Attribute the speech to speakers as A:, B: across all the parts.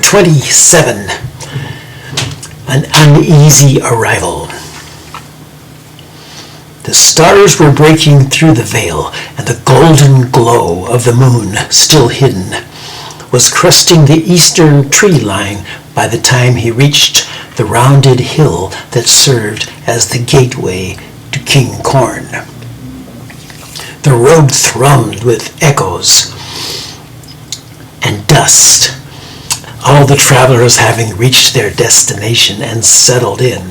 A: 27. An uneasy arrival. The stars were breaking through the veil, and the golden glow of the moon, still hidden, was crusting the eastern tree line by the time he reached the rounded hill that served as the gateway to King Corn. The road thrummed with echoes and dust, all the travelers having reached their destination and settled in.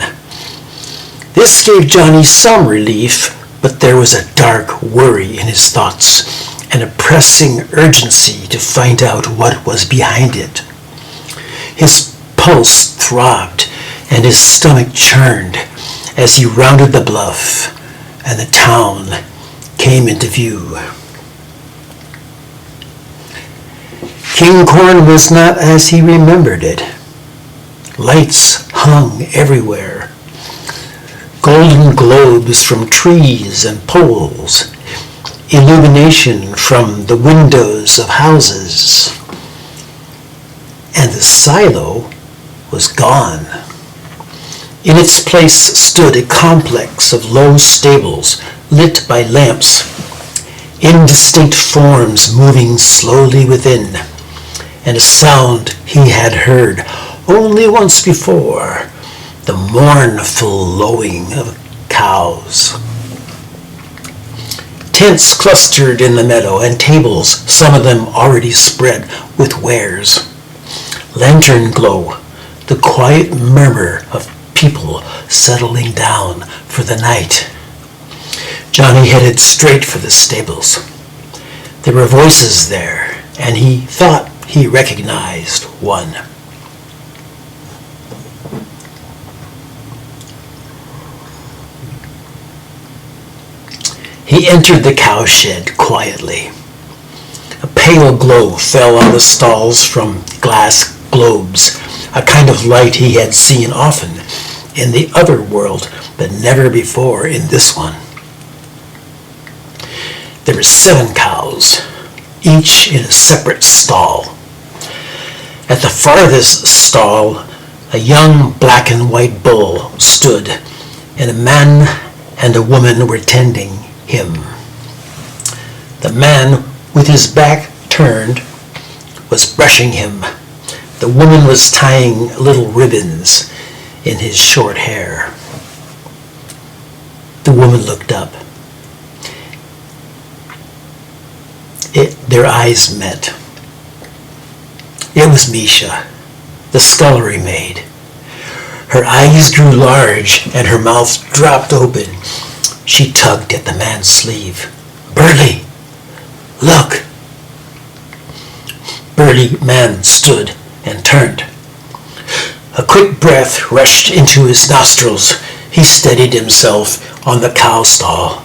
A: This gave Johnny some relief, but there was a dark worry in his thoughts and a pressing urgency to find out what was behind it. His pulse throbbed and his stomach churned as he rounded the bluff and the town came into view. King Corn was not as he remembered it. Lights hung everywhere. Golden globes from trees and poles. Illumination from the windows of houses. And the silo was gone. In its place stood a complex of low stables lit by lamps, indistinct forms moving slowly within, and a sound he had heard only once before, the mournful lowing of cows. Tents clustered in the meadow, and tables, some of them already spread with wares. Lantern glow, the quiet murmur of people settling down for the night. Johnny headed straight for the stables. There were voices there, and he thought he recognized one. He entered the cowshed quietly. A pale glow fell on the stalls from glass globes, a kind of light he had seen often in the other world, but never before in this one. There were 7 cows, each in a separate stall. At the farthest stall, a young black and white bull stood, and a man and a woman were tending him. The man, with his back turned, was brushing him. The woman was tying little ribbons in his short hair. The woman looked up. Their eyes met. It was Misha, the scullery maid. Her eyes grew large and her mouth dropped open. She tugged at the man's sleeve. "Burly, look!" Burly man stood and turned. A quick breath rushed into his nostrils. He steadied himself on the cow stall.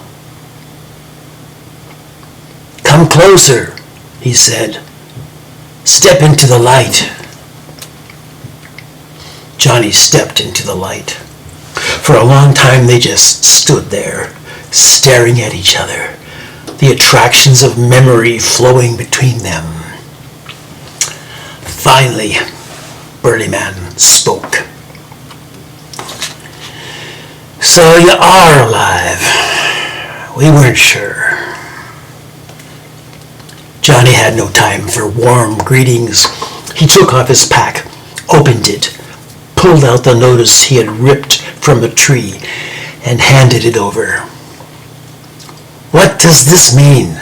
A: "Come closer," he said. "Step into the light." Johnny stepped into the light. For a long time they just stood there, staring at each other, the attractions of memory flowing between them. Finally, Burly Man spoke. "So you are alive. We weren't sure." Johnny had no time for warm greetings. He took off his pack, opened it, pulled out the notice he had ripped from a tree, and handed it over. "What does this mean?"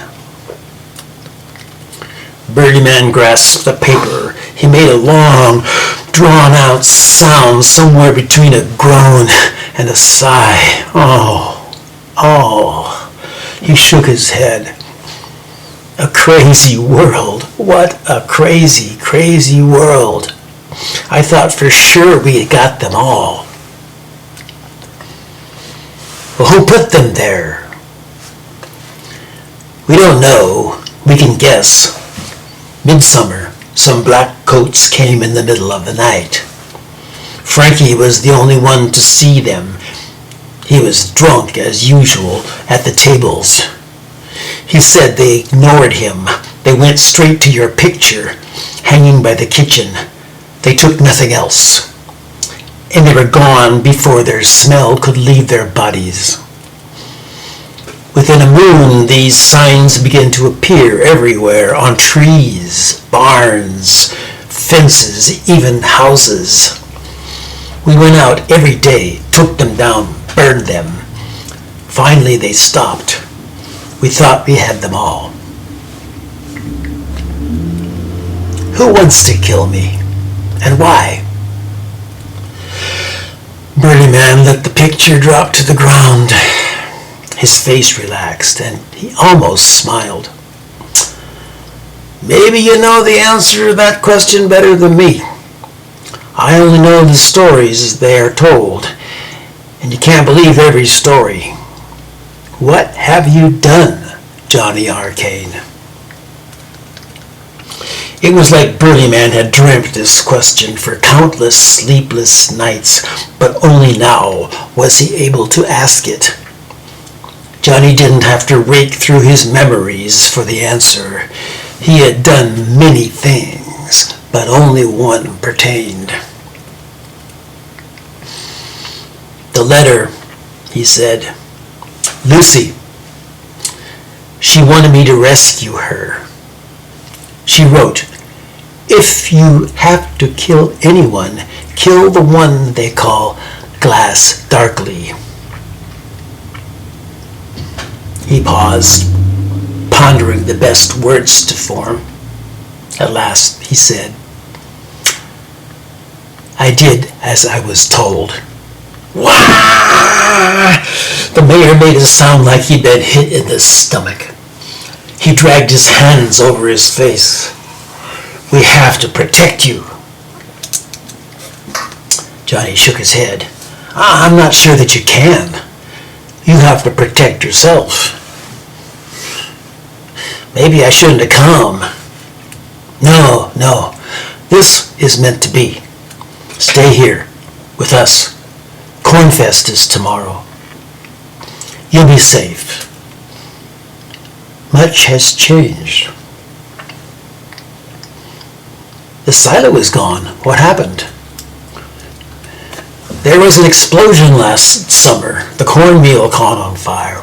A: Burly Man grasped the paper. He made a long, drawn-out sound somewhere between a groan and a sigh. Oh. He shook his head. A crazy world. What a crazy, crazy world. I thought for sure we had got them all. Well, who put them there? We don't know. We can guess. Midsummer, some black coats came in the middle of the night. Frankie was the only one to see them. He was drunk as usual at the tables. He said they ignored him. They went straight to your picture, hanging by the kitchen. They took nothing else, and they were gone before their smell could leave their bodies. Within a moon, these signs began to appear everywhere, on trees, barns, fences, even houses. We went out every day, took them down, burned them. Finally, they stopped. We thought we had them all. Who wants to kill me, and why? Burly Man let the picture drop to the ground. His face relaxed, and he almost smiled. Maybe you know the answer to that question better than me. I only know the stories they are told, and you can't believe every story. What have you done, Johnny Arcane? It was like Burly Man had dreamt this question for countless sleepless nights, but only now was he able to ask it. Johnny didn't have to rake through his memories for the answer. He had done many things, but only one pertained. The letter, he said. Lucy. She wanted me to rescue her. She wrote, "If you have to kill anyone, kill the one they call Glass Darkly." He paused, pondering the best words to form. At last he said, "I did as I was told." Wah! The mayor made a sound like he'd been hit in the stomach. He dragged his hands over his face. "We have to protect you." Johnny shook his head. "I'm not sure that you can. You have to protect yourself." "Maybe I shouldn't have come." No. This is meant to be. Stay here with us. Cornfest is tomorrow. You'll be safe. Much has changed. The silo is gone. What happened? There was an explosion last summer. The cornmeal caught on fire.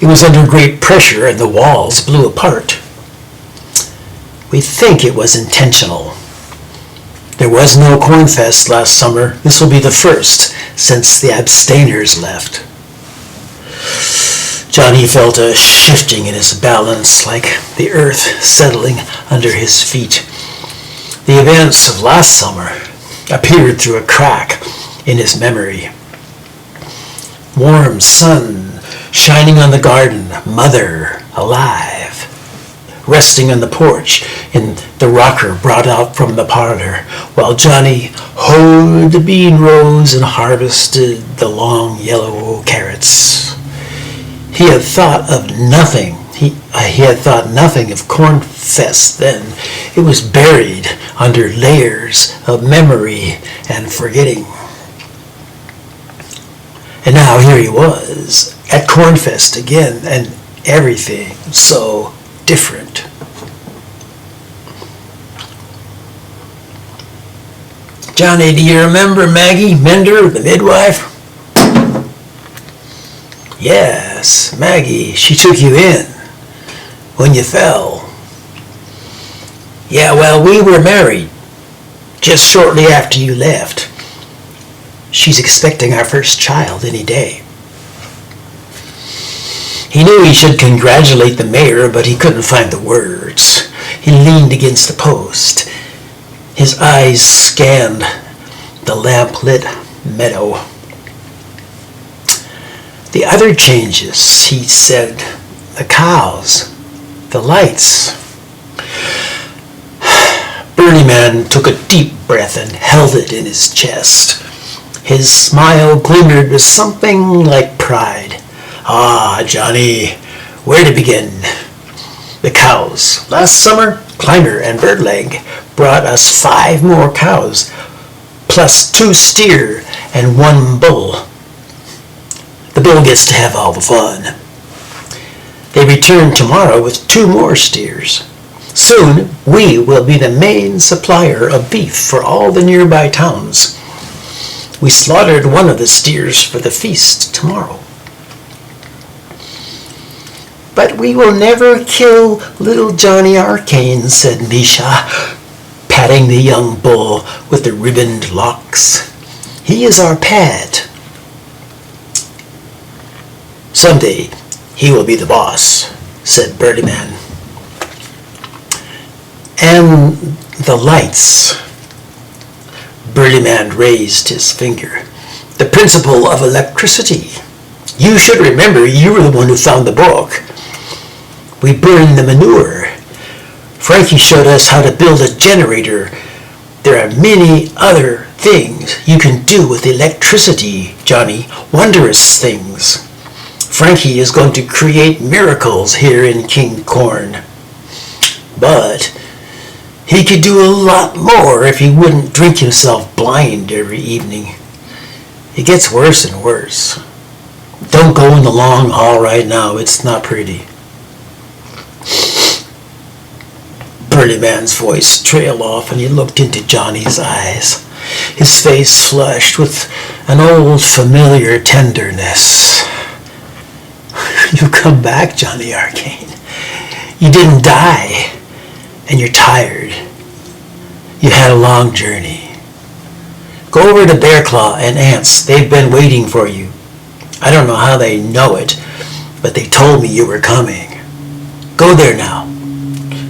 A: It was under great pressure and the walls blew apart. We think it was intentional. There was no Cornfest last summer. This will be the first since the abstainers left. Johnny felt a shifting in his balance, like the earth settling under his feet. The events of last summer appeared through a crack in his memory. Warm sun shining on the garden, mother alive, resting on the porch in the rocker brought out from the parlor, while Johnny hoed the bean rows and harvested the long yellow carrots. He had thought of nothing. He had thought nothing of Cornfest then. It was buried under layers of memory and forgetting. And now here he was at Cornfest again, and everything so different. "Johnny, do you remember Maggie Mender, the midwife?" "Yes, Maggie. She took you in when you fell." "Yeah, well, we were married just shortly after you left. She's expecting our first child any day." He knew he should congratulate the mayor, but he couldn't find the words. He leaned against the post. His eyes scanned the lamp-lit meadow. "The other changes," he said. "The cows, the lights." Burly Man took a deep breath and held it in his chest. His smile glimmered with something like pride. "Ah, Johnny, where to begin? The cows. Last summer, Climber and Birdleg brought us 5 more cows, plus 2 steer and 1 bull. The bull gets to have all the fun. They return tomorrow with 2 more steers. Soon, we will be the main supplier of beef for all the nearby towns. We slaughtered one of the steers for the feast tomorrow. But we will never kill little Johnny Arcane, said Misha, patting the young bull with the ribboned locks. He is our pet. Someday he will be the boss, said Birdie Man. And the lights. Birdie Man raised his finger. The principle of electricity. You should remember you were the one who found the book. We burned the manure. Frankie showed us how to build a generator. There are many other things you can do with electricity, Johnny. Wondrous things. Frankie is going to create miracles here in King Corn. But he could do a lot more if he wouldn't drink himself blind every evening. It gets worse and worse. Don't go in the long hall right now. It's not pretty. Birdie Man's voice trailed off and he looked into Johnny's eyes. His face flushed with an old familiar tenderness. You come back, Johnny Arcane. You didn't die. And you're tired. You had a long journey. Go over to Bear Claw and Ants. They've been waiting for you. I don't know how they know it, but they told me you were coming. Go there now.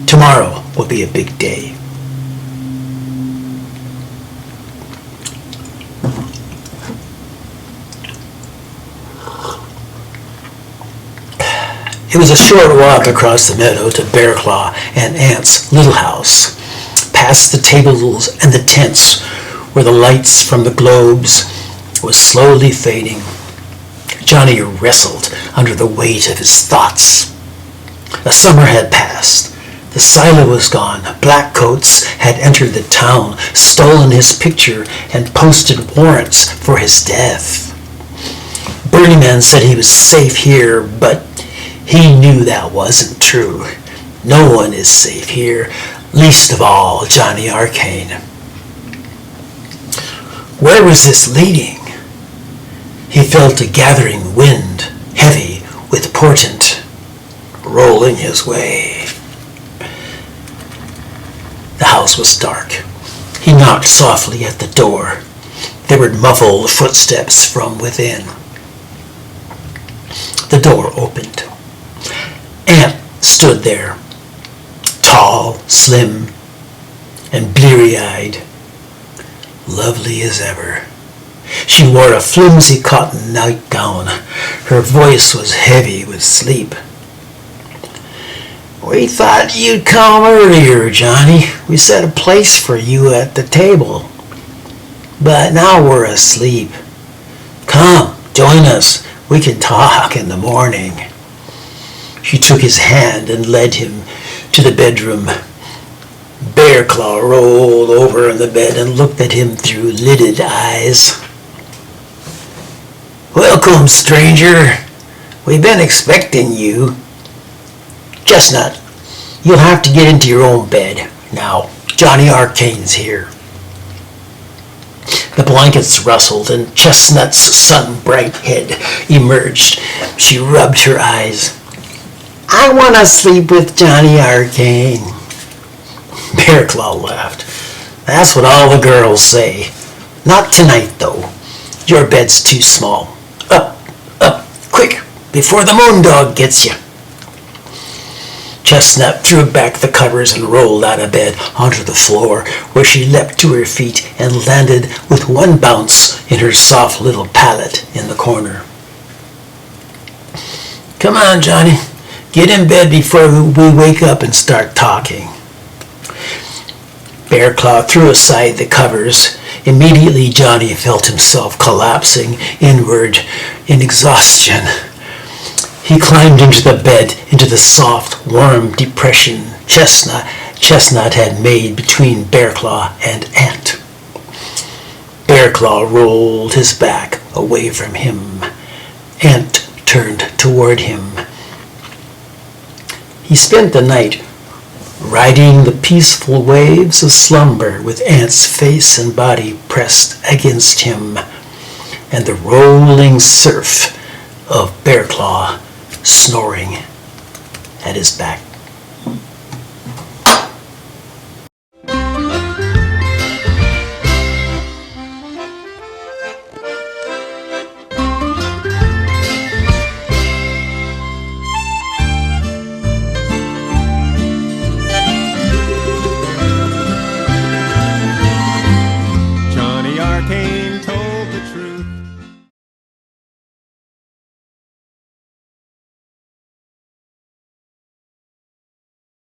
A: Tomorrow will be a big day. It was a short walk across the meadow to Bear Claw and Ant's little house, past the tables and the tents where the lights from the globes was slowly fading. Johnny wrestled under the weight of his thoughts. The summer had passed. The silo was gone. Black coats had entered the town, stolen his picture, and posted warrants for his death. Birdie Man said he was safe here, but he knew that wasn't true. No one is safe here, least of all Johnny Arcane. Where was this leading? He felt a gathering wind, heavy with portent, rolling his way. The house was dark. He knocked softly at the door. There were muffled footsteps from within. The door opened. Ant stood there, tall, slim, and bleary-eyed, lovely as ever. She wore a flimsy cotton nightgown. Her voice was heavy with sleep. We thought you'd come earlier, Johnny. We set a place for you at the table. But now we're asleep. Come, join us. We can talk in the morning. She took his hand and led him to the bedroom. Bear Claw rolled over on the bed and looked at him through lidded eyes. Welcome, stranger. We've been expecting you. Chestnut, you'll have to get into your own bed. Now, Johnny Arcane's here. The blankets rustled and Chestnut's sun-bright head emerged. She rubbed her eyes. I want to sleep with Johnny Arcane. Bear Claw laughed. That's what all the girls say. Not tonight, though. Your bed's too small. Up, quick, before the moon dog gets you. Chestnut threw back the covers and rolled out of bed onto the floor, where she leapt to her feet and landed with one bounce in her soft little pallet in the corner. Come on, Johnny. Get in bed before we wake up and start talking. Bear Claw threw aside the covers. Immediately, Johnny felt himself collapsing inward in exhaustion. He climbed into the bed, into the soft, warm depression Chestnut had made between Bear Claw and Ant. Bear Claw rolled his back away from him. Ant turned toward him. He spent the night riding the peaceful waves of slumber with Ant's face and body pressed against him, and the rolling surf of Bearclaw snoring at his back.